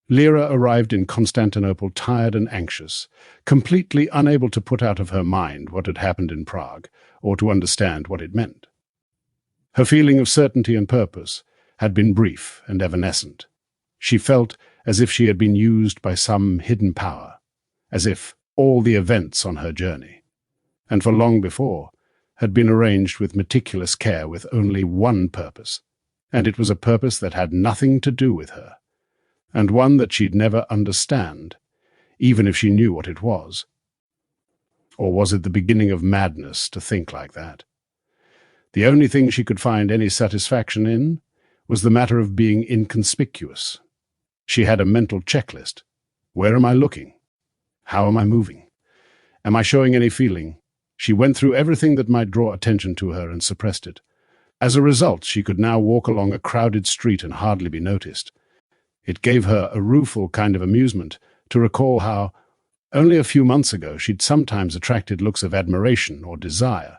Lyra arrived in Constantinople tired and anxious, completely unable to put out of her mind what had happened in Prague, or to understand what it meant. Her feeling of certainty and purpose had been brief and evanescent. She felt as if she had been used by some hidden power, as if all the events on her journey, and for long before, had been arranged with meticulous care with only one purpose, and it was a purpose that had nothing to do with her, and one that she'd never understand, even if she knew what it was. Or was it the beginning of madness to think like that? The only thing she could find any satisfaction in was the matter of being inconspicuous. She had a mental checklist. Where am I looking? How am I moving? Am I showing any feeling? She went through everything that might draw attention to her and suppressed it. As a result, she could now walk along a crowded street and hardly be noticed. It gave her a rueful kind of amusement to recall how, only a few months ago, she'd sometimes attracted looks of admiration or desire,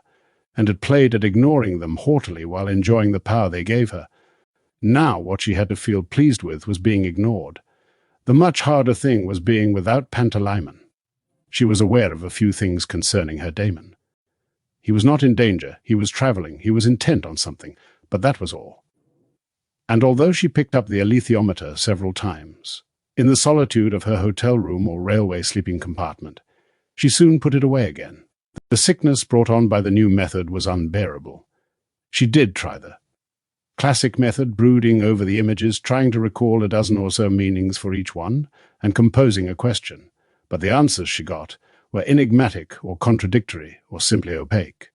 and had played at ignoring them haughtily while enjoying the power they gave her. Now what she had to feel pleased with was being ignored. The much harder thing was being without Pantalaimon. She was aware of a few things concerning her daemon. He was not in danger, he was travelling, he was intent on something, but that was all. And although she picked up the alethiometer several times, in the solitude of her hotel room or railway sleeping compartment, she soon put it away again. The sickness brought on by the new method was unbearable. She did try the classic method, brooding over the images, trying to recall a dozen or so meanings for each one, and composing a question, but the answers she got were enigmatic or contradictory or simply opaque.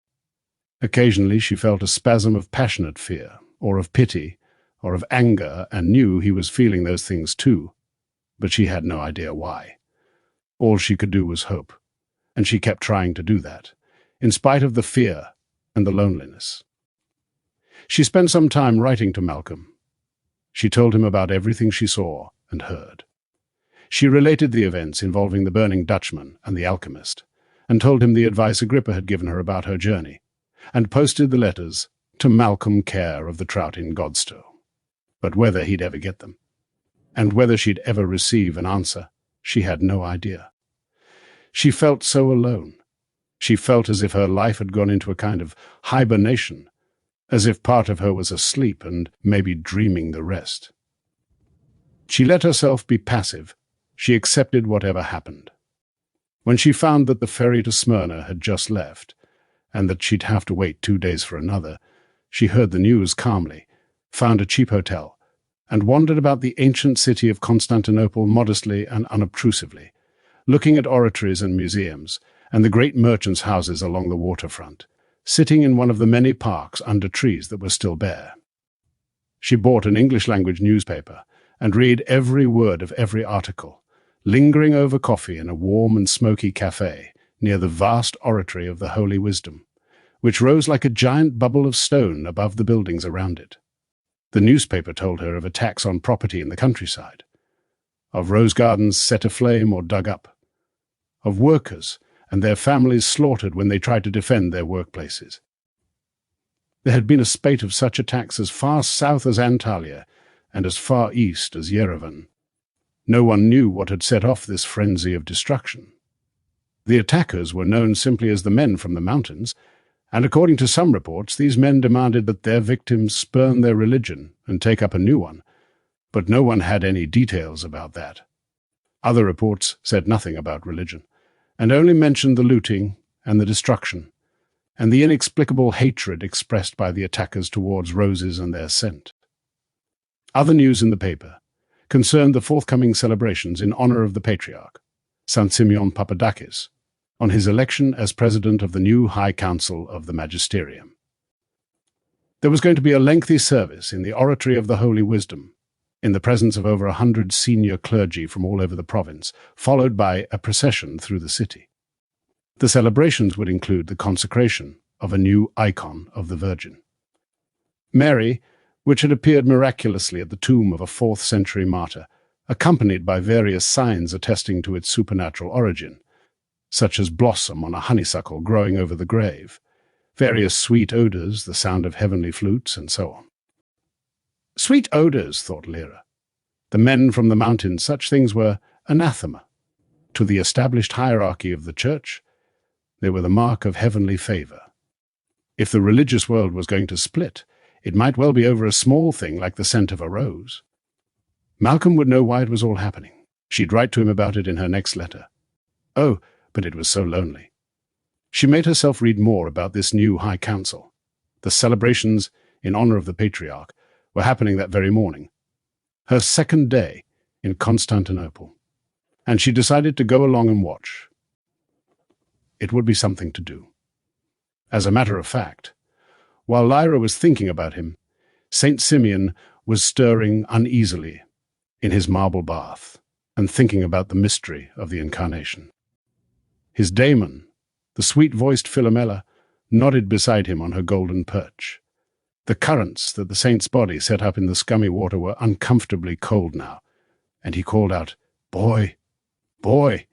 Occasionally she felt a spasm of passionate fear, or of pity, or of anger, and knew he was feeling those things too, but she had no idea why. All she could do was hope, and she kept trying to do that, in spite of the fear and the loneliness. She spent some time writing to Malcolm. She told him about everything she saw and heard. She related the events involving the burning Dutchman and the alchemist, and told him the advice Agrippa had given her about her journey, and posted the letters to Malcolm care of the Trout in Godstow. But whether he'd ever get them, and whether she'd ever receive an answer, she had no idea. She felt so alone. She felt as if her life had gone into a kind of hibernation, as if part of her was asleep and maybe dreaming the rest. She let herself be passive. She accepted whatever happened. When she found that the ferry to Smyrna had just left, and that she'd have to wait 2 days for another, she heard the news calmly, found a cheap hotel, and wandered about the ancient city of Constantinople modestly and unobtrusively, looking at oratories and museums, and the great merchants' houses along the waterfront, sitting in one of the many parks under trees that were still bare. She bought an English-language newspaper and read every word of every article, lingering over coffee in a warm and smoky cafe near the vast oratory of the Holy Wisdom, which rose like a giant bubble of stone above the buildings around it. The newspaper told her of attacks on property in the countryside, of rose gardens set aflame or dug up, of workers and their families slaughtered when they tried to defend their workplaces. There had been a spate of such attacks as far south as Antalya and as far east as Yerevan. No one knew what had set off this frenzy of destruction. The attackers were known simply as the men from the mountains, and according to some reports, these men demanded that their victims spurn their religion and take up a new one, but no one had any details about that. Other reports said nothing about religion, and only mentioned the looting and the destruction, and the inexplicable hatred expressed by the attackers towards roses and their scent. Other news in the paper concerned the forthcoming celebrations in honor of the Patriarch, St. Simeon Papadakis, on his election as president of the new High Council of the Magisterium. There was going to be a lengthy service in the Oratory of the Holy Wisdom, in the presence of over 100 senior clergy from all over the province, followed by a procession through the city. The celebrations would include the consecration of a new icon of the Virgin. Mary, which had appeared miraculously at the tomb of a 4th-century martyr, accompanied by various signs attesting to its supernatural origin, such as blossom on a honeysuckle growing over the grave, various sweet odours, the sound of heavenly flutes, and so on. Sweet odours, thought Lyra. The men from the mountains, such things were anathema. To the established hierarchy of the church, they were the mark of heavenly favor. If the religious world was going to split, it might well be over a small thing like the scent of a rose. Malcolm would know why it was all happening. She'd write to him about it in her next letter. Oh, but it was so lonely. She made herself read more about this new High Council. The celebrations in honor of the Patriarch were happening that very morning, her second day in Constantinople, and she decided to go along and watch. It would be something to do. As a matter of fact, while Lyra was thinking about him, Saint Simeon was stirring uneasily in his marble bath and thinking about the mystery of the Incarnation. His daemon, the sweet-voiced Philomela, nodded beside him on her golden perch. The currents that the saint's body set up in the scummy water were uncomfortably cold now, and he called out, "Boy! Boy!"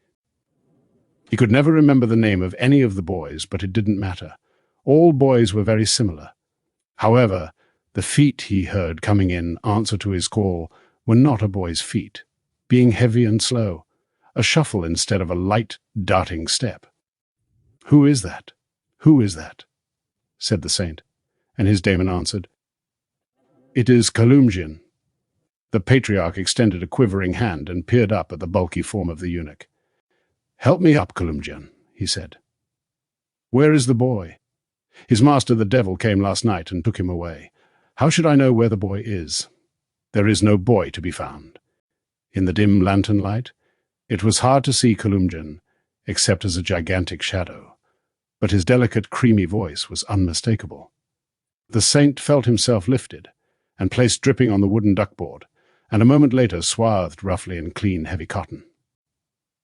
He could never remember the name of any of the boys, but it didn't matter. All boys were very similar. However, the feet he heard coming in answer to his call were not a boy's feet, being heavy and slow, a shuffle instead of a light, darting step. "Who is that? Who is that?" said the saint, and his daemon answered, "It is Kalumjian." The Patriarch extended a quivering hand and peered up at the bulky form of the eunuch. "Help me up, Kalumjian," he said. "Where is the boy? His master the devil came last night and took him away. How should I know where the boy is? There is no boy to be found." In the dim lantern light, it was hard to see Kalumjian, except as a gigantic shadow, but his delicate, creamy voice was unmistakable. The saint felt himself lifted and placed dripping on the wooden duckboard, and a moment later swathed roughly in clean, heavy cotton.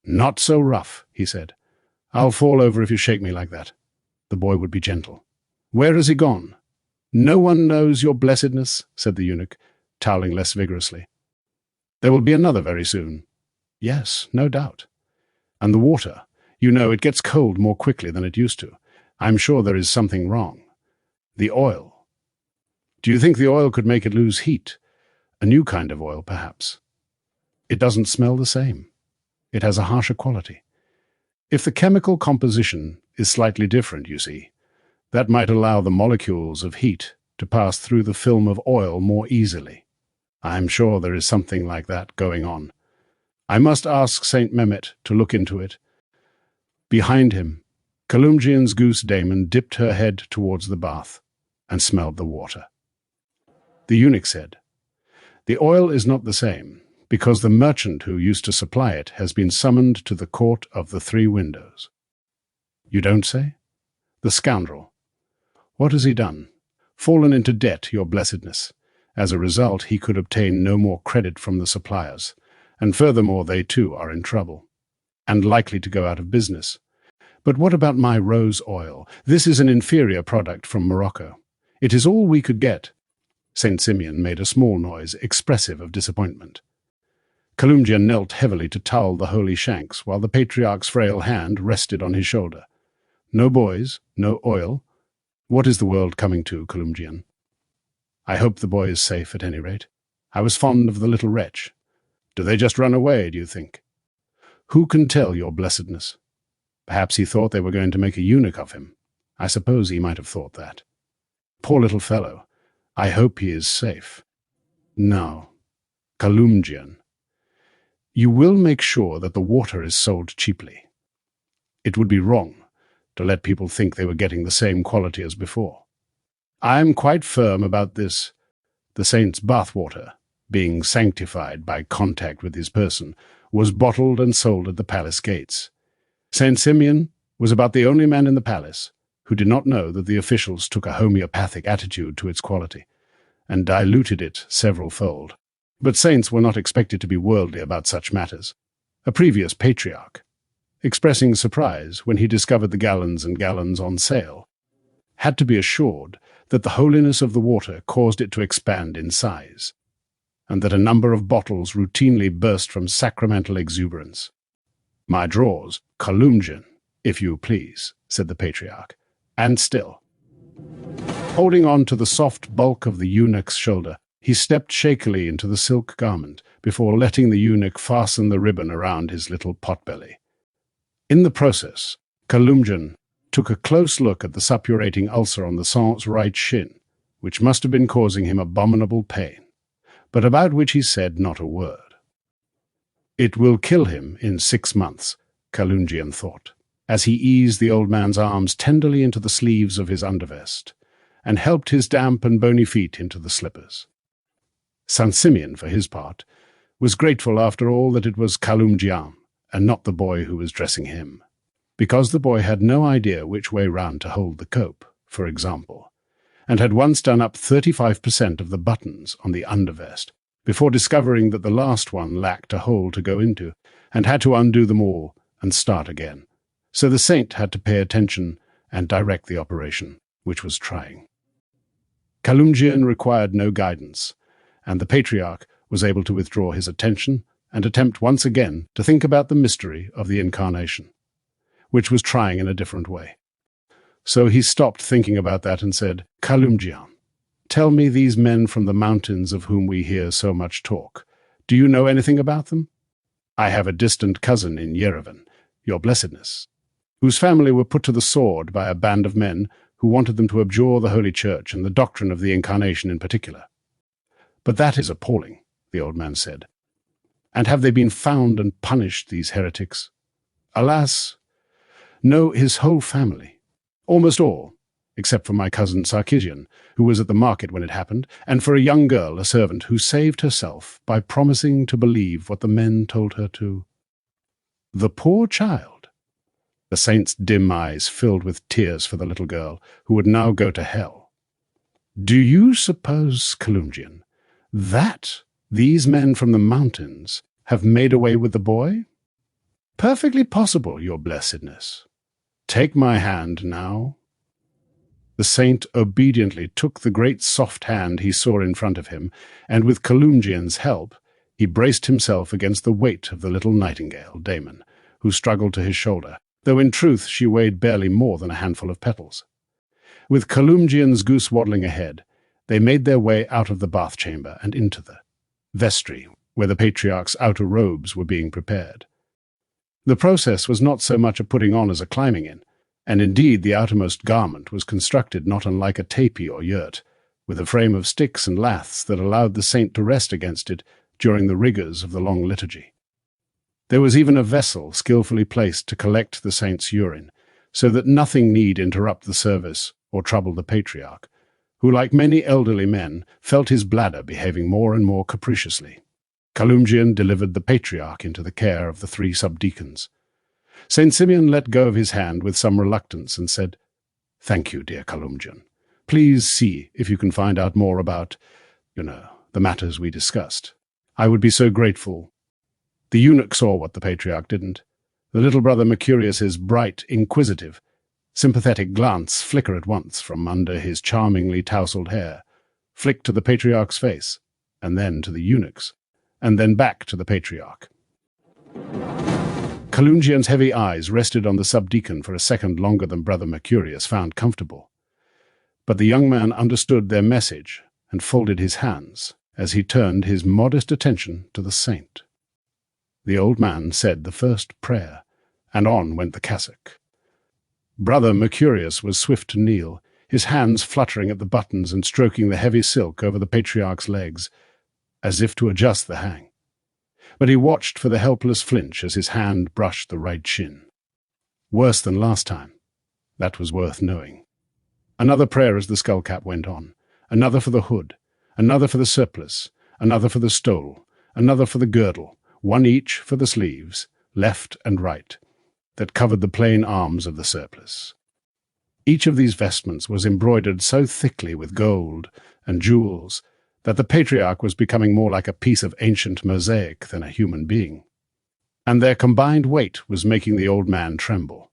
"Not so rough," he said. "I'll fall over if you shake me like that." The boy would be gentle. "Where has he gone?" "No one knows, your blessedness," said the eunuch, toweling less vigorously. "There will be another very soon." "Yes, no doubt." "And the water, you know, it gets cold more quickly than it used to. I'm sure there is something wrong. The oil. Do you think the oil could make it lose heat? A new kind of oil, perhaps." "It doesn't smell the same. It has a harsher quality. If the chemical composition is slightly different, you see, that might allow the molecules of heat to pass through the film of oil more easily. I'm sure there is something like that going on. I must ask Saint Mehmet to look into it." Behind him, Kalumjian's goose daemon dipped her head towards the bath and smelled the water. The eunuch said, "The oil is not the same, because the merchant who used to supply it has been summoned to the court of the Three Windows." "You don't say? The scoundrel. What has he done?" "Fallen into debt, your blessedness. As a result, he could obtain no more credit from the suppliers, and furthermore they too are in trouble, and likely to go out of business. But what about my rose oil? This is an inferior product from Morocco. It is all we could get." Saint Simeon made a small noise, expressive of disappointment. Kalumjian knelt heavily to towel the holy shanks, while the Patriarch's frail hand rested on his shoulder. "No boys, no oil. What is the world coming to, Kalumjian?" "I hope the boy is safe, at any rate. I was fond of the little wretch. Do they just run away, do you think?" "Who can tell, your blessedness? Perhaps he thought they were going to make a eunuch of him. I suppose he might have thought that. Poor little fellow. I hope he is safe." "No. Kalumjian, you will make sure that the water is sold cheaply. It would be wrong to let people think they were getting the same quality as before. I am quite firm about this. The saint's bathwater, being sanctified by contact with his person, was bottled and sold at the palace gates. Saint Simeon was about the only man in the palace who did not know that the officials took a homeopathic attitude to its quality and diluted it several-fold. But saints were not expected to be worldly about such matters. A previous patriarch, expressing surprise when he discovered the gallons and gallons on sale, had to be assured that the holiness of the water caused it to expand in size, and that a number of bottles routinely burst from sacramental exuberance. "My drawers, Kalumjian, if you please," said the Patriarch, and still. Holding on to the soft bulk of the eunuch's shoulder, He stepped shakily into the silk garment before letting the eunuch fasten the ribbon around his little potbelly. In the process, Kalumjan took a close look at the suppurating ulcer on the Saint's right shin, which must have been causing him abominable pain, but about which he said not a word. It will kill him in 6 months, Kalumjan thought, as he eased the old man's arms tenderly into the sleeves of his undervest, and helped his damp and bony feet into the slippers. Saint Simeon, for his part, was grateful after all that it was Kalumjan, and not the boy who was dressing him, because the boy had no idea which way round to hold the cope, for example, and had once done up 35% of the buttons on the undervest, before discovering that the last one lacked a hole to go into, and had to undo them all and start again. So the saint had to pay attention and direct the operation, which was trying. Kalumjan required no guidance, and the Patriarch was able to withdraw his attention and attempt once again to think about the mystery of the incarnation, which was trying in a different way. So he stopped thinking about that and said, "Kalumjan, tell me these men from the mountains of whom we hear so much talk. Do you know anything about them? I have a distant cousin in Yerevan, your blessedness, whose family were put to the sword by a band of men who wanted them to abjure the Holy Church and the doctrine of the Incarnation in particular." "But that is appalling," the old man said. "And have they been found and punished, these heretics?" "Alas, no, his whole family. Almost all, except for my cousin Sarkisian, who was at the market when it happened, and for a young girl, a servant, who saved herself by promising to believe what the men told her to." "The poor child!" The saint's dim eyes filled with tears for the little girl, who would now go to hell. "Do you suppose, Kalumjan, that these men from the mountains have made away with the boy?" "Perfectly possible, your blessedness. Take my hand now." The saint obediently took the great soft hand he saw in front of him, and with Kalumjan's help, he braced himself against the weight of the little nightingale, Damon, who struggled to his shoulder, though in truth she weighed barely more than a handful of petals. With Kalumjan's goose waddling ahead, they made their way out of the bath chamber and into the vestry, where the Patriarch's outer robes were being prepared. The process was not so much a putting on as a climbing in, and indeed the outermost garment was constructed not unlike a tapis or yurt, with a frame of sticks and laths that allowed the saint to rest against it during the rigours of the long liturgy. There was even a vessel skillfully placed to collect the saint's urine, so that nothing need interrupt the service or trouble the Patriarch, who, like many elderly men, felt his bladder behaving more and more capriciously. Kalumjan delivered the Patriarch into the care of the 3 subdeacons. Saint Simeon let go of his hand with some reluctance and said, "Thank you, dear Kalumjan. Please see if you can find out more about, the matters we discussed. I would be so grateful." The eunuch saw what the Patriarch didn't. The little brother Mercurius's bright, inquisitive, sympathetic glance flicker at once from under his charmingly tousled hair, flicked to the Patriarch's face, and then to the eunuch's, and then back to the Patriarch. Kalumjan's heavy eyes rested on the subdeacon for a second longer than Brother Mercurius found comfortable. But the young man understood their message and folded his hands as he turned his modest attention to the saint. The old man said the first prayer, and on went the cassock. Brother Mercurius was swift to kneel, his hands fluttering at the buttons and stroking the heavy silk over the Patriarch's legs, as if to adjust the hang. But he watched for the helpless flinch as his hand brushed the right shin. Worse than last time. That was worth knowing. Another prayer as the skullcap went on, another for the hood, another for the surplice, another for the stole, another for the girdle, one each for the sleeves, left and right, that covered the plain arms of the surplice. Each of these vestments was embroidered so thickly with gold and jewels that the Patriarch was becoming more like a piece of ancient mosaic than a human being, and their combined weight was making the old man tremble.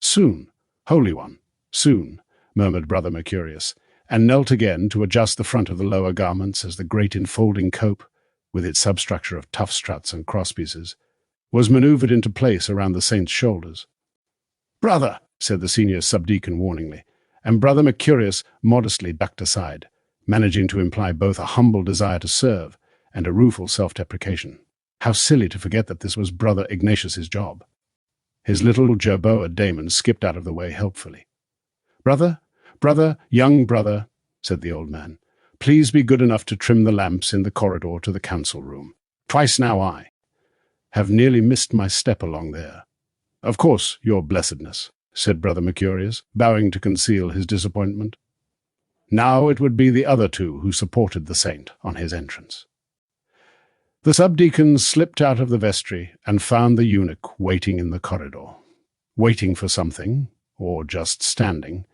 "Soon, Holy One, soon," murmured Brother Mercurius, and knelt again to adjust the front of the lower garments as the great enfolding cope, with its substructure of tough struts and crosspieces, was manoeuvred into place around the saint's shoulders. "Brother," said the senior subdeacon warningly, and Brother Mercurius modestly ducked aside, managing to imply both a humble desire to serve and a rueful self-deprecation. How silly to forget that this was Brother Ignatius's job. His little jerboa Damon skipped out of the way helpfully. "Brother, young brother," said the old man, "please be good enough to trim the lamps in the corridor to the council room. Twice now I have nearly missed my step along there." "Of course, your blessedness," said Brother Mercurius, bowing to conceal his disappointment. Now it would be the other two who supported the saint on his entrance. The subdeacon slipped out of the vestry and found the eunuch waiting in the corridor. Waiting for something, or just standing,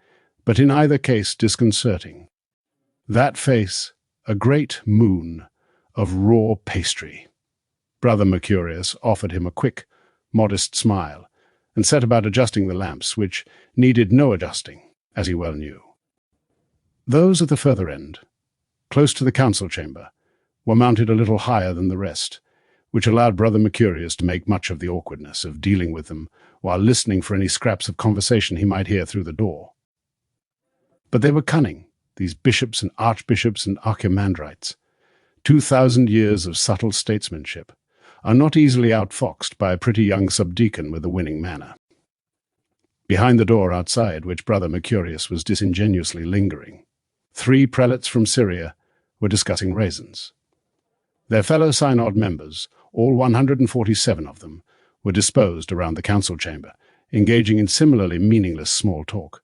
but in either case disconcerting. That face, a great moon of raw pastry. Brother Mercurius offered him a quick, modest smile, and set about adjusting the lamps, which needed no adjusting, as he well knew. Those at the further end, close to the council chamber, were mounted a little higher than the rest, which allowed Brother Mercurius to make much of the awkwardness of dealing with them while listening for any scraps of conversation he might hear through the door. But they were cunning, these bishops and archbishops and archimandrites. 2,000 years of subtle statesmanship are not easily outfoxed by a pretty young subdeacon with a winning manner. Behind the door outside, which Brother Mercurius was disingenuously lingering, 3 prelates from Syria were discussing raisins. Their fellow synod members, all 147 of them, were disposed around the council chamber, engaging in similarly meaningless small talk.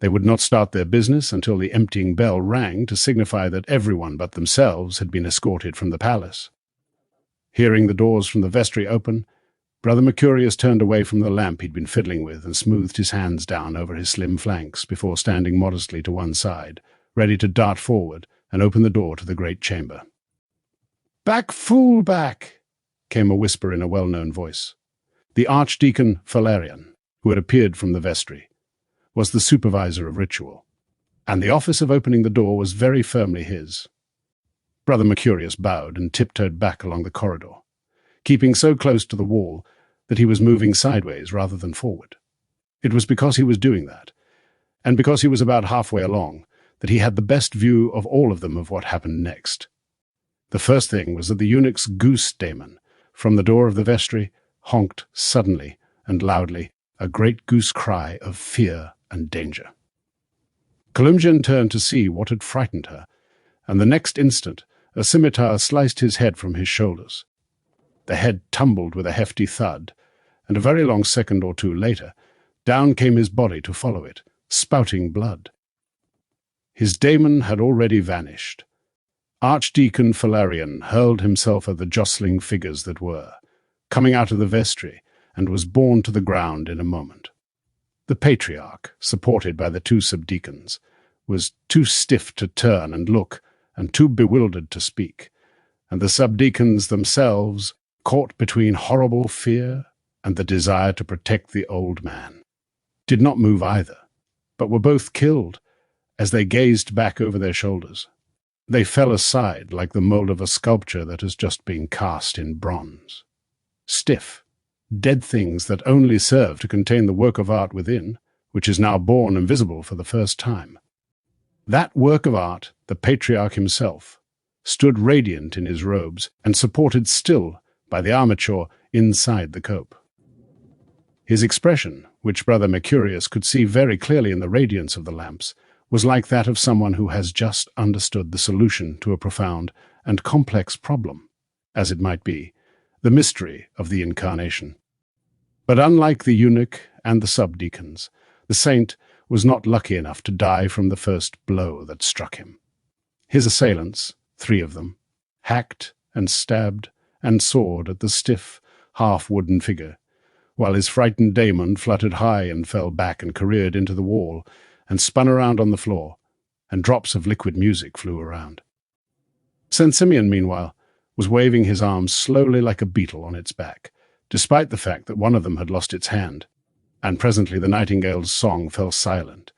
They would not start their business until the emptying bell rang to signify that everyone but themselves had been escorted from the palace. Hearing the doors from the vestry open, Brother Mercurius turned away from the lamp he'd been fiddling with and smoothed his hands down over his slim flanks before standing modestly to one side, ready to dart forward and open the door to the great chamber. "Back, fool, back!" came a whisper in a well-known voice. The Archdeacon Valerian, who had appeared from the vestry, was the supervisor of ritual, and the office of opening the door was very firmly his. Brother Mercurius bowed and tiptoed back along the corridor, keeping so close to the wall that he was moving sideways rather than forward. It was because he was doing that, and because he was about halfway along, that he had the best view of all of them of what happened next. The first thing was that the eunuch's goose daemon, from the door of the vestry, honked suddenly and loudly, a great goose cry of fear and danger. Columgian turned to see what had frightened her, and the next instant a scimitar sliced his head from his shoulders. The head tumbled with a hefty thud, and a very long second or two later, down came his body to follow it, spouting blood. His daemon had already vanished. Archdeacon Valerian hurled himself at the jostling figures that were, coming out of the vestry, and was borne to the ground in a moment. The Patriarch, supported by the 2 subdeacons, was too stiff to turn and look, and too bewildered to speak, and the subdeacons themselves, caught between horrible fear and the desire to protect the old man, did not move either, but were both killed as they gazed back over their shoulders. They fell aside like the mold of a sculpture that has just been cast in bronze. Stiff, dead things that only serve to contain the work of art within, which is now born and visible for the first time. That work of art, the Patriarch himself, stood radiant in his robes and supported still by the armature inside the cope. His expression, which Brother Mercurius could see very clearly in the radiance of the lamps, was like that of someone who has just understood the solution to a profound and complex problem, as it might be, the mystery of the Incarnation. But unlike the eunuch and the subdeacons, the saint was not lucky enough to die from the first blow that struck him. His assailants, 3 of them, hacked and stabbed and sawed at the stiff, half-wooden figure, while his frightened daemon fluttered high and fell back and careered into the wall, and spun around on the floor, and drops of liquid music flew around. St. Simeon, meanwhile, was waving his arms slowly like a beetle on its back, despite the fact that one of them had lost its hand, and presently the nightingale's song fell silent,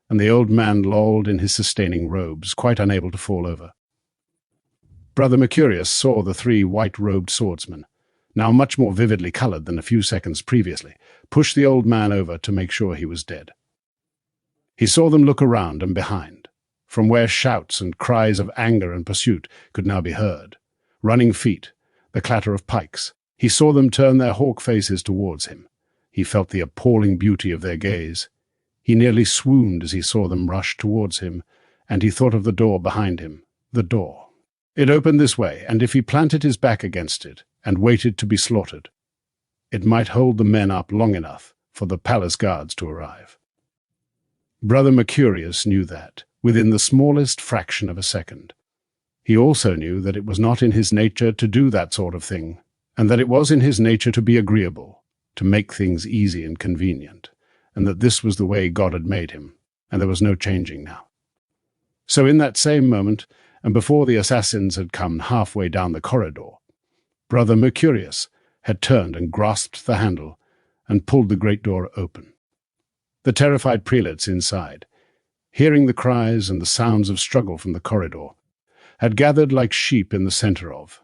and the old man lolled in his sustaining robes, quite unable to fall over. Brother Mercurius saw the 3 white-robed swordsmen, now much more vividly coloured than a few seconds previously, push the old man over to make sure he was dead. He saw them look around and behind, from where shouts and cries of anger and pursuit could now be heard. Running feet, the clatter of pikes. He saw them turn their hawk faces towards him. He felt the appalling beauty of their gaze. He nearly swooned as he saw them rush towards him, and he thought of the door behind him. The door. It opened this way, and if he planted his back against it and waited to be slaughtered, it might hold the men up long enough for the palace guards to arrive. Brother Mercurius knew that, within the smallest fraction of a second. He also knew that it was not in his nature to do that sort of thing, and that it was in his nature to be agreeable, to make things easy and convenient, and that this was the way God had made him, and there was no changing now. So in that same moment, and before the assassins had come halfway down the corridor, Brother Mercurius had turned and grasped the handle and pulled the great door open. The terrified prelates inside, hearing the cries and the sounds of struggle from the corridor, had gathered like sheep in the center of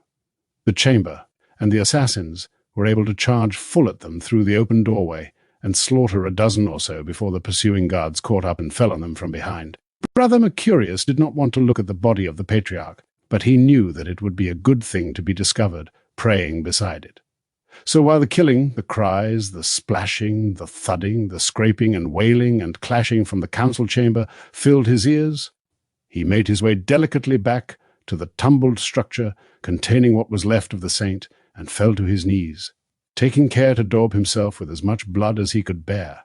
the chamber, and the assassins were able to charge full at them through the open doorway and slaughter a dozen or so before the pursuing guards caught up and fell on them from behind. Brother Mercurius did not want to look at the body of the Patriarch, but he knew that it would be a good thing to be discovered praying beside it. So while the killing, the cries, the splashing, the thudding, the scraping and wailing and clashing from the council chamber filled his ears, he made his way delicately back to the tumbled structure containing what was left of the saint and fell to his knees, taking care to daub himself with as much blood as he could bear,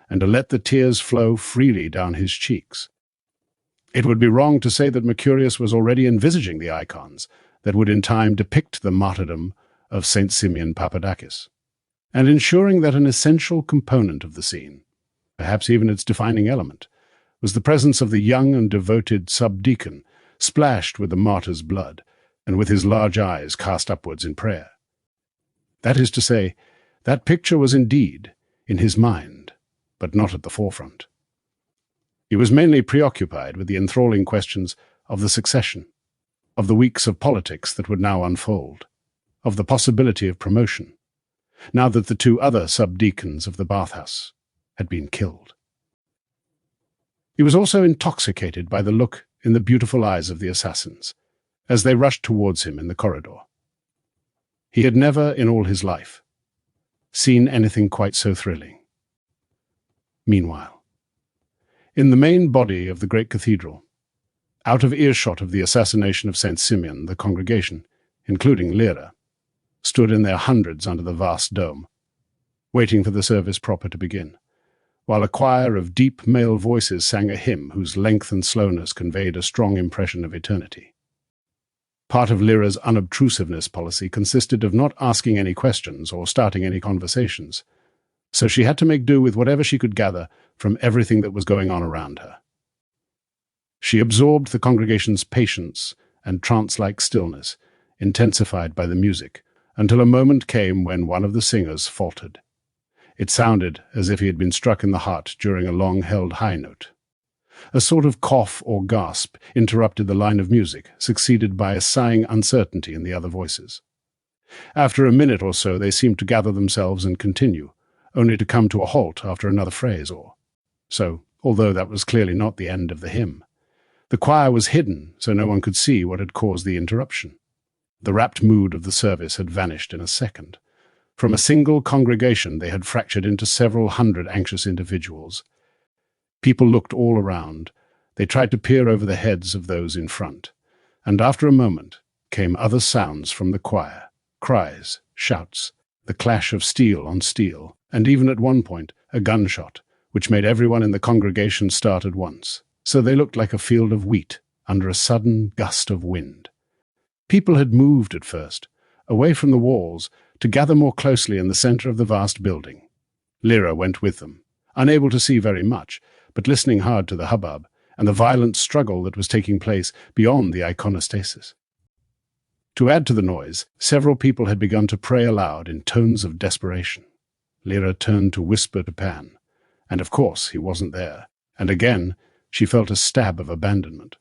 and to let the tears flow freely down his cheeks. It would be wrong to say that Mercurius was already envisaging the icons that would in time depict the martyrdom of St. Simeon Papadakis, and ensuring that an essential component of the scene, perhaps even its defining element, was the presence of the young and devoted subdeacon, splashed with the martyr's blood, and with his large eyes cast upwards in prayer. That is to say, that picture was indeed in his mind, but not at the forefront. He was mainly preoccupied with the enthralling questions of the succession, of the weeks of politics that would now unfold, of the possibility of promotion, now that the two other subdeacons of the bathhouse had been killed. He was also intoxicated by the look in the beautiful eyes of the assassins, as they rushed towards him in the corridor. He had never, in all his life, seen anything quite so thrilling. Meanwhile, in the main body of the great cathedral, out of earshot of the assassination of St. Simeon, the congregation, including Lyra, stood in their hundreds under the vast dome, waiting for the service proper to begin, while a choir of deep male voices sang a hymn whose length and slowness conveyed a strong impression of eternity. Part of Lyra's unobtrusiveness policy consisted of not asking any questions or starting any conversations, so she had to make do with whatever she could gather from everything that was going on around her. She absorbed the congregation's patience and trance-like stillness, intensified by the music, until a moment came when one of the singers faltered. It sounded as if he had been struck in the heart during a long-held high note. A sort of cough or gasp interrupted the line of music, succeeded by a sighing uncertainty in the other voices. After a minute or so they seemed to gather themselves and continue, only to come to a halt after another phrase or so, although that was clearly not the end of the hymn. The choir was hidden, so no one could see what had caused the interruption. The rapt mood of the service had vanished in a second. From a single congregation they had fractured into several hundred anxious individuals. People looked all around. They tried to peer over the heads of those in front, and after a moment came other sounds from the choir, cries, shouts, the clash of steel on steel, and even at one point a gunshot, which made everyone in the congregation start at once, so they looked like a field of wheat under a sudden gust of wind. People had moved at first, away from the walls, to gather more closely in the center of the vast building. Lyra went with them, unable to see very much, but listening hard to the hubbub and the violent struggle that was taking place beyond the iconostasis. To add to the noise, several people had begun to pray aloud in tones of desperation. Lyra turned to whisper to Pan, and of course he wasn't there, and again she felt a stab of abandonment.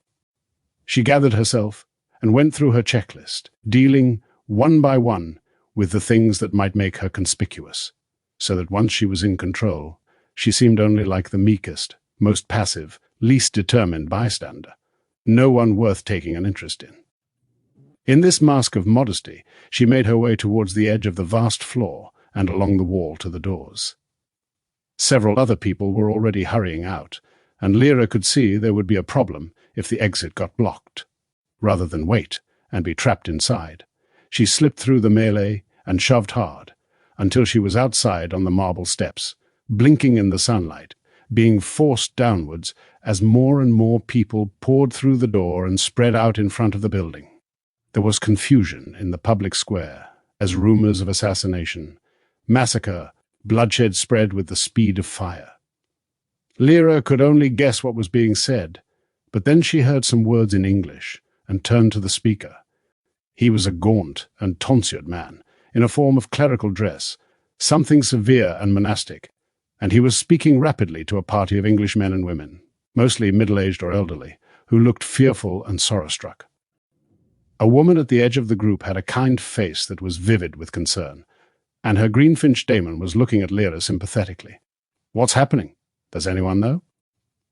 She gathered herself and went through her checklist, dealing one by one with the things that might make her conspicuous, so that once she was in control, she seemed only like the meekest, most passive, least determined bystander, No one worth taking an interest in. In this mask of modesty, she made her way towards the edge of the vast floor and along the wall to the doors. Several other people were already hurrying out, and Lyra could see there would be a problem if the exit got blocked. Rather than wait and be trapped inside, she slipped through the melee and shoved hard until she was outside on the marble steps, blinking in the sunlight, being forced downwards as more and more people poured through the door and spread out in front of the building. There was confusion in the public square as rumors of assassination, massacre, bloodshed spread with the speed of fire. Lyra could only guess what was being said, but then she heard some words in English and turned to the speaker. He was a gaunt and tonsured man, in a form of clerical dress, something severe and monastic, and he was speaking rapidly to a party of English men and women, mostly middle-aged or elderly, who looked fearful and sorrow-struck. A woman at the edge of the group had a kind face that was vivid with concern, and her greenfinch daemon was looking at Lyra sympathetically. "What's happening? Does anyone know?"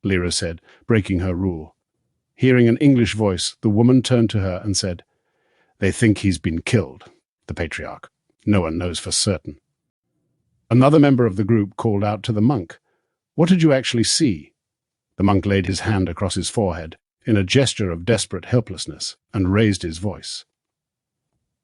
Lyra said, breaking her rule. Hearing an English voice, the woman turned to her and said, "They think he's been killed, the Patriarch. No one knows for certain." Another member of the group called out to the monk, "What did you actually see?" The monk laid his hand across his forehead in a gesture of desperate helplessness and raised his voice.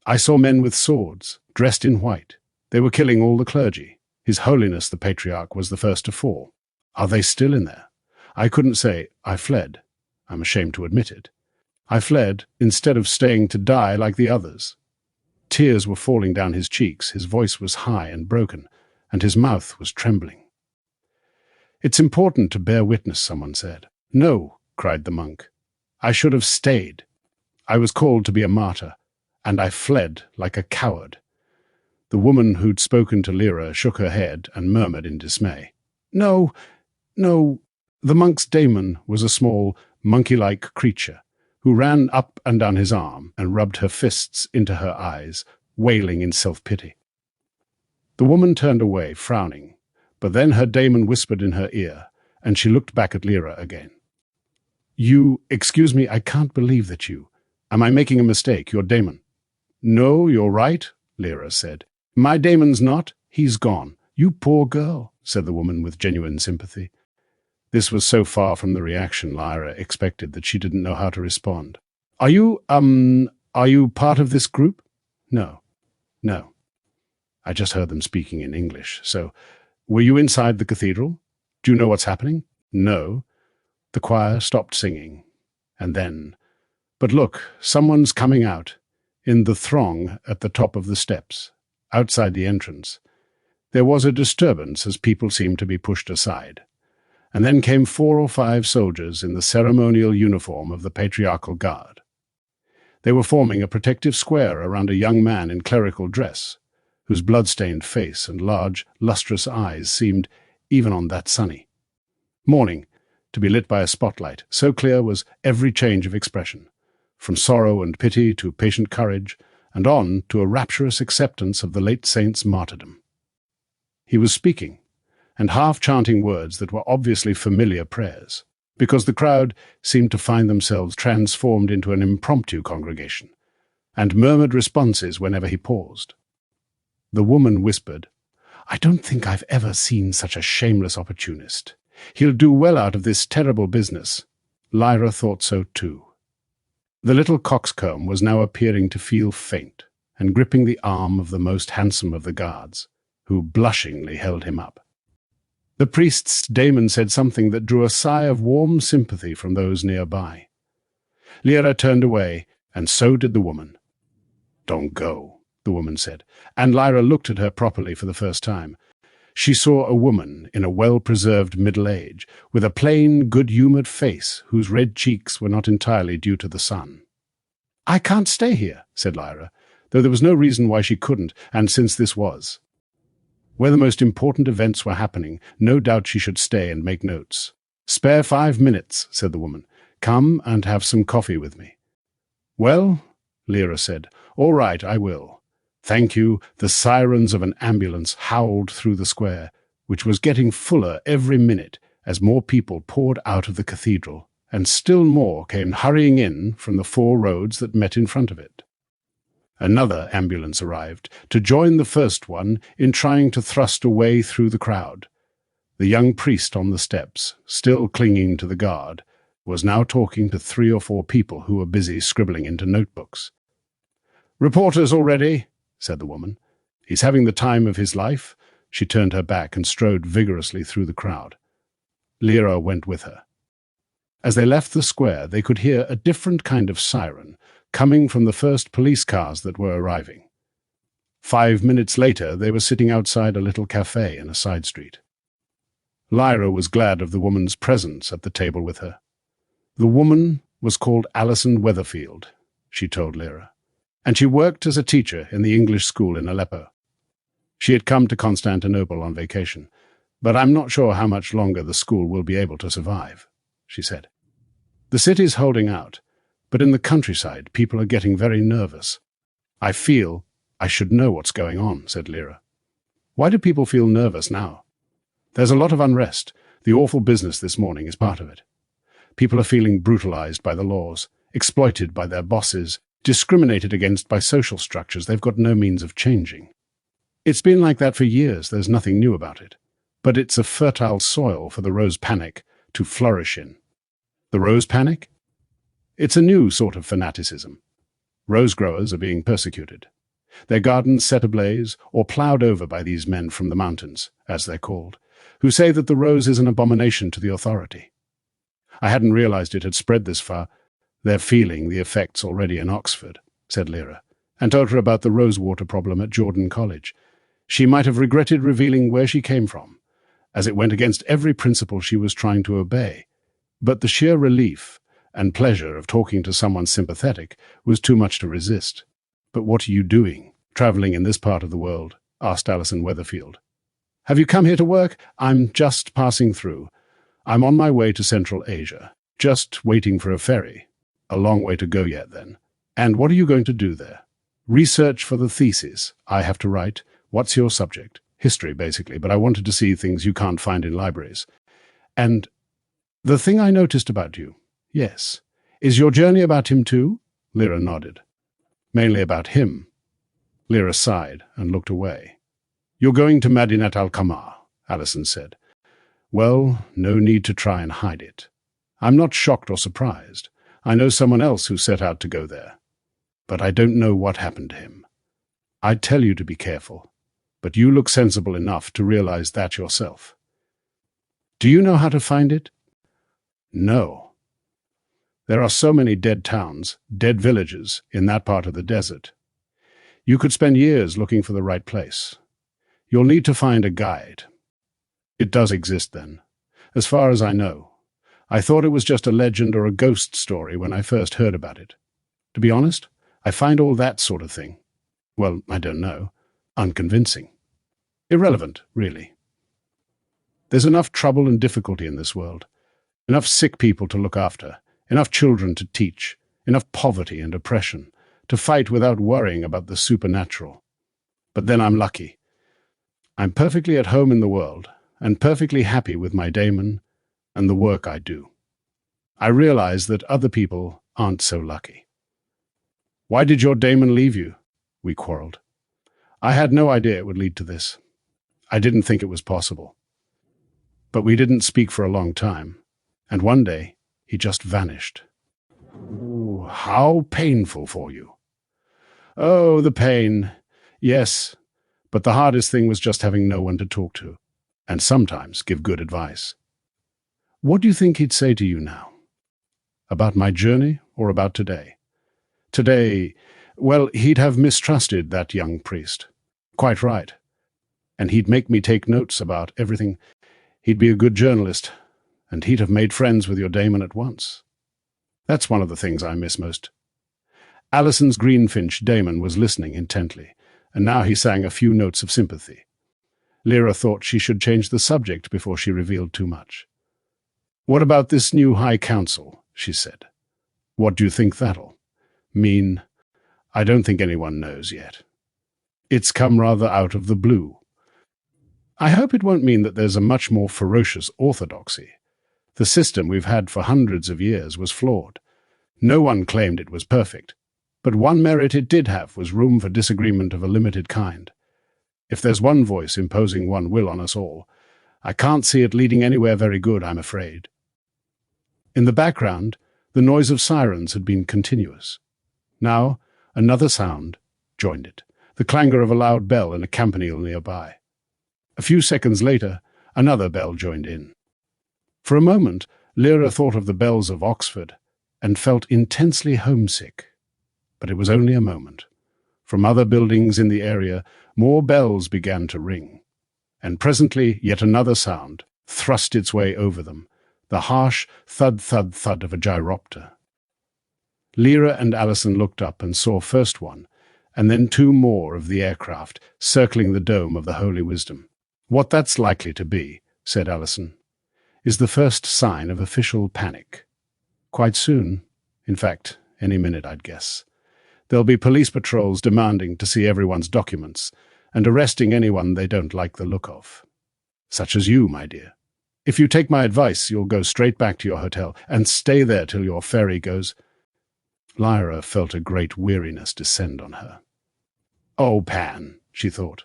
"I saw men with swords, dressed in white. They were killing all the clergy. His Holiness the Patriarch was the first to fall. Are they still in there? I couldn't say. I fled. I'm ashamed to admit it. I fled instead of staying to die like the others." Tears were falling down his cheeks, his voice was high and broken, and his mouth was trembling. "It's important to bear witness," someone said. "No," cried the monk. "I should have stayed. I was called to be a martyr, and I fled like a coward." The woman who'd spoken to Lyra shook her head and murmured in dismay. "No, no." The monk's daemon was a small, monkey-like creature who ran up and down his arm and rubbed her fists into her eyes, wailing in self-pity. The woman turned away, frowning, but then her daemon whispered in her ear, and she looked back at Lyra again. Excuse me, I can't believe that you... Am I making a mistake, your daemon?" "No, you're right," Lyra said. "My daemon's not. He's gone." "You poor girl," said the woman with genuine sympathy. This was so far from the reaction Lyra expected that she didn't know how to respond. Are you part of this group?" No. I just heard them speaking in English, so... Were you inside the cathedral? Do you know what's happening?" "No." The choir stopped singing, and then... But look, someone's coming out, in the throng at the top of the steps, outside the entrance. There was a disturbance as people seemed to be pushed aside. And then came 4 or 5 soldiers in the ceremonial uniform of the Patriarchal Guard. They were forming a protective square around a young man in clerical dress, whose blood-stained face and large, lustrous eyes seemed, even on that sunny morning, to be lit by a spotlight, so clear was every change of expression, from sorrow and pity to patient courage, and on to a rapturous acceptance of the late saint's martyrdom. He was speaking, and half-chanting words that were obviously familiar prayers, because the crowd seemed to find themselves transformed into an impromptu congregation, and murmured responses whenever he paused. The woman whispered, "I don't think I've ever seen such a shameless opportunist. He'll do well out of this terrible business." Lyra thought so too. The little coxcomb was now appearing to feel faint, and gripping the arm of the most handsome of the guards, who blushingly held him up. The priest's daemon said something that drew a sigh of warm sympathy from those nearby. Lyra turned away, and so did the woman. "Don't go," the woman said, and Lyra looked at her properly for the first time. She saw a woman in a well-preserved middle age, with a plain, good-humoured face whose red cheeks were not entirely due to the sun. "I can't stay here," said Lyra, though there was no reason why she couldn't, and since this was where the most important events were happening, no doubt she should stay and make notes. "Spare 5 minutes," said the woman. "Come and have some coffee with me." "Well," Lyra said, "all right, I will. Thank you." The sirens of an ambulance howled through the square, which was getting fuller every minute as more people poured out of the cathedral and still more came hurrying in from the 4 roads that met in front of it. Another ambulance arrived to join the first one in trying to thrust a way through the crowd. The young priest on the steps, still clinging to the guard, was now talking to 3 or 4 people who were busy scribbling into notebooks. "Reporters already," said the woman. "He's having the time of his life." She turned her back and strode vigorously through the crowd. Lyra went with her. As they left the square, they could hear a different kind of siren coming from the first police cars that were arriving. 5 minutes later, they were sitting outside a little cafe in a side street. Lyra was glad of the woman's presence at the table with her. The woman was called Alison Weatherfield, she told Lyra, and she worked as a teacher in the English school in Aleppo. She had come to Constantinople on vacation, but I'm not sure how much longer the school will be able to survive, she said. The city's holding out, but in the countryside people are getting very nervous. I feel I should know what's going on, said Lyra. Why do people feel nervous now? There's a lot of unrest. The awful business this morning is part of it. People are feeling brutalized by the laws, exploited by their bosses, discriminated against by social structures they've got no means of changing. It's been like that for years, there's nothing new about it. But it's a fertile soil for the rose panic to flourish in. The rose panic? It's a new sort of fanaticism. Rose growers are being persecuted. Their gardens set ablaze or ploughed over by these men from the mountains, as they're called, who say that the rose is an abomination to the authority. I hadn't realized it had spread this far. They're feeling the effects already in Oxford, said Lyra, and told her about the rosewater problem at Jordan College. She might have regretted revealing where she came from, as it went against every principle she was trying to obey. But the sheer relief and pleasure of talking to someone sympathetic was too much to resist. "But what are you doing, travelling in this part of the world?" asked Alison Weatherfield. "Have you come here to work?" "I'm just passing through. I'm on my way to Central Asia, just waiting for a ferry. A long way to go yet, then." "And what are you going to do there?" "Research for the thesis I have to write." "What's your subject?" "History, basically, but I wanted to see things you can't find in libraries." "And the thing I noticed about you?" "Yes. Is your journey about him too?" Lyra nodded. "Mainly about him." Lyra sighed and looked away. "You're going to Madinat al-Qamar," Alison said. "Well, no need to try and hide it. I'm not shocked or surprised. I know someone else who set out to go there. But I don't know what happened to him. I'd tell you to be careful, but you look sensible enough to realize that yourself. Do you know how to find it?" "No. There are so many dead towns, dead villages in that part of the desert. You could spend years looking for the right place. You'll need to find a guide. It does exist then, as far as I know. I thought it was just a legend or a ghost story when I first heard about it. To be honest, I find all that sort of thing, well, I don't know, unconvincing. Irrelevant, really. There's enough trouble and difficulty in this world, enough sick people to look after, enough children to teach, enough poverty and oppression, to fight without worrying about the supernatural. But then I'm lucky. I'm perfectly at home in the world, and perfectly happy with my daemon and the work I do. I realize that other people aren't so lucky." "Why did your daemon leave you?" "We quarreled. I had no idea it would lead to this. I didn't think it was possible. But we didn't speak for a long time, and one day he just vanished." "Ooh, how painful for you." "Oh, the pain. Yes, but the hardest thing was just having no one to talk to, and sometimes give good advice." "What do you think he'd say to you now? About my journey or about today?" "Today, well, he'd have mistrusted that young priest." "Quite right. And he'd make me take notes about everything. He'd be a good journalist, and he'd have made friends with your daemon at once. That's one of the things I miss most." Alison's greenfinch daemon was listening intently, and now he sang a few notes of sympathy. Lyra thought she should change the subject before she revealed too much. "What about this new High Council?" she said. "What do you think that'll mean?" "I don't think anyone knows yet. It's come rather out of the blue. I hope it won't mean that there's a much more ferocious orthodoxy. The system we've had for hundreds of years was flawed. No one claimed it was perfect, but one merit it did have was room for disagreement of a limited kind. If there's one voice imposing one will on us all, I can't see it leading anywhere very good, I'm afraid. In the background, the noise of sirens had been continuous. Now, another sound joined it, the clangor of a loud bell in a campanile nearby. A few seconds later, another bell joined in. For a moment, Lyra thought of the bells of Oxford and felt intensely homesick. But it was only a moment. From other buildings in the area, more bells began to ring. And presently, yet another sound thrust its way over them, the harsh thud-thud-thud of a gyropter. Lyra and Alison looked up and saw first one, and then two more of the aircraft circling the dome of the Holy Wisdom. "What that's likely to be," said Alison, "is the first sign of official panic. Quite soon, in fact, any minute I'd guess, there'll be police patrols demanding to see everyone's documents and arresting anyone they don't like the look of. Such as you, my dear. If you take my advice, you'll go straight back to your hotel and stay there till your ferry goes—" Lyra felt a great weariness descend on her. "Oh, Pan," she thought.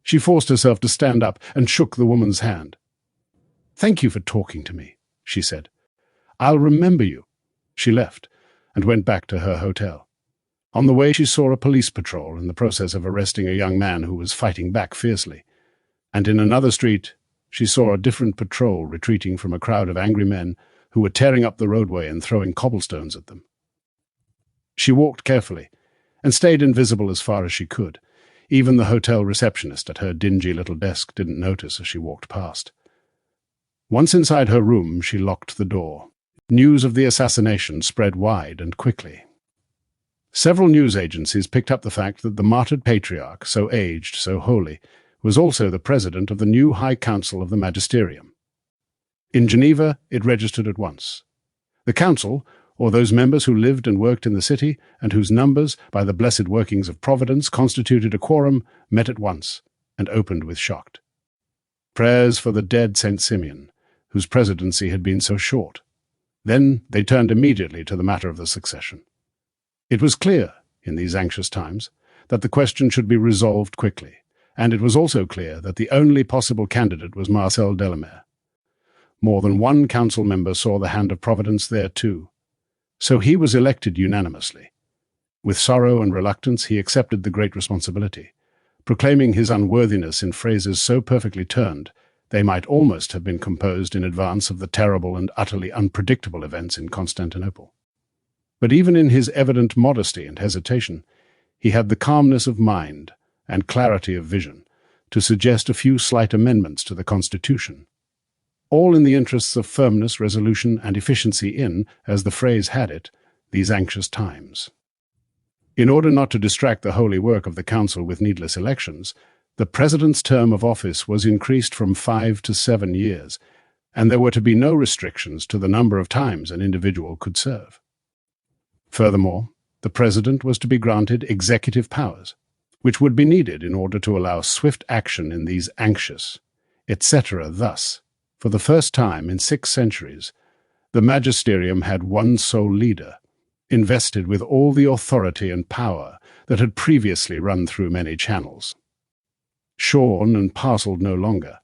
She forced herself to stand up and shook the woman's hand. "Thank you for talking to me," she said. "I'll remember you." She left and went back to her hotel. On the way she saw a police patrol in the process of arresting a young man who was fighting back fiercely. And in another street she saw a different patrol retreating from a crowd of angry men who were tearing up the roadway and throwing cobblestones at them. She walked carefully and stayed invisible as far as she could. Even the hotel receptionist at her dingy little desk didn't notice as she walked past. Once inside her room, she locked the door. News of the assassination spread wide and quickly. Several news agencies picked up the fact that the martyred patriarch, so aged, so holy, was also the president of the new High Council of the Magisterium. In Geneva, it registered at once. The council, or those members who lived and worked in the city, and whose numbers, by the blessed workings of Providence, constituted a quorum, met at once, and opened with shocked prayers for the dead St. Simeon, whose presidency had been so short. Then they turned immediately to the matter of the succession. It was clear, in these anxious times, that the question should be resolved quickly, and it was also clear that the only possible candidate was Marcel Delamere. More than one council member saw the hand of Providence there too. So he was elected unanimously. With sorrow and reluctance he accepted the great responsibility, proclaiming his unworthiness in phrases so perfectly turned they might almost have been composed in advance of the terrible and utterly unpredictable events in Constantinople. But even in his evident modesty and hesitation, he had the calmness of mind and clarity of vision to suggest a few slight amendments to the Constitution, all in the interests of firmness, resolution, and efficiency in, as the phrase had it, these anxious times. In order not to distract the holy work of the Council with needless elections, the President's term of office was increased from 5 to 7 years, and there were to be no restrictions to the number of times an individual could serve. Furthermore, the President was to be granted executive powers, which would be needed in order to allow swift action in these anxious, etc. Thus, for the first time in 6 centuries, the magisterium had one sole leader, invested with all the authority and power that had previously run through many channels. Shorn and parcelled no longer,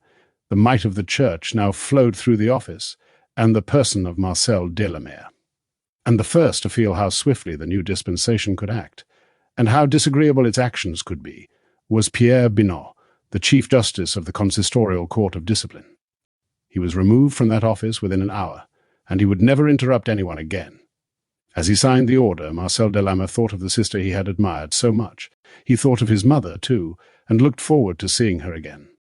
the might of the Church now flowed through the office and the person of Marcel Delamere. And the first to feel how swiftly the new dispensation could act, and how disagreeable its actions could be, was Pierre Binot, the Chief Justice of the Consistorial Court of Discipline. He was removed from that office within an hour, and he would never interrupt anyone again. As he signed the order, Marcel Delamere thought of the sister he had admired so much. He thought of his mother, too, and looked forward to seeing her again.